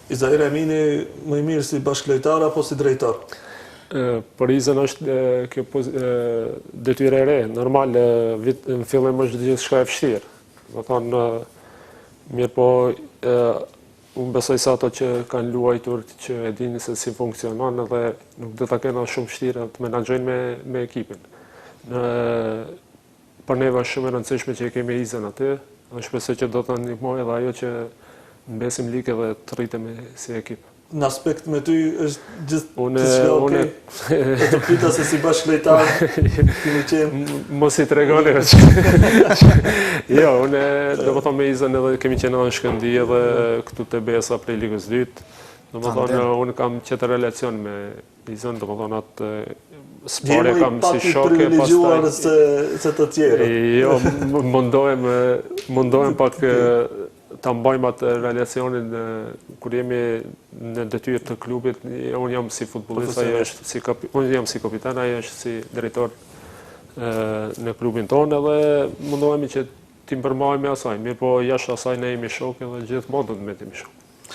Izair Emini më i mirë si bashkëlojtar apo si drejtor? Për Izën është kjo detyrë e re. Normal, në fillim është gjithçka e vështirë. Do thonë, mirë po, unë besoj se ato që kanë luajtur që e dini se si funksionon edhe nuk do ta kenë shumë vështirë të menaxhojnë me ekipin. Për neve është shumë e rëndësishme që e kemi Izën aty, dhe shpresoj që do të ndihmojë edhe ajo që mbesim ligë dhe të rritemi si ekip. Në aspekt me ty është gjithçka okej? E të pyeta se si bashkëlojtar kemi qenë. Mos i tregoni. Jo, unë do të thonë me Izën edhe kemi qenë në Shkëndi edhe këtu te Besa prej ligës 2. Do të thonë unë kam qetë relacion me Izën, do të thonë atë spore kam si shoke pastaj se të tjerë. Jo, mundohem pak ta mbajmë atë relacionin kur jemi në detyrë të klubit. Unë jam si futbollist, unë jam si kapitan, ai është si drejtor në klubin tonë edhe mundohemi që t'i përmbajmë asaj. Mirë po jashtë asaj ne jemi shokë edhe gjithmonë do të mbetemi shokë.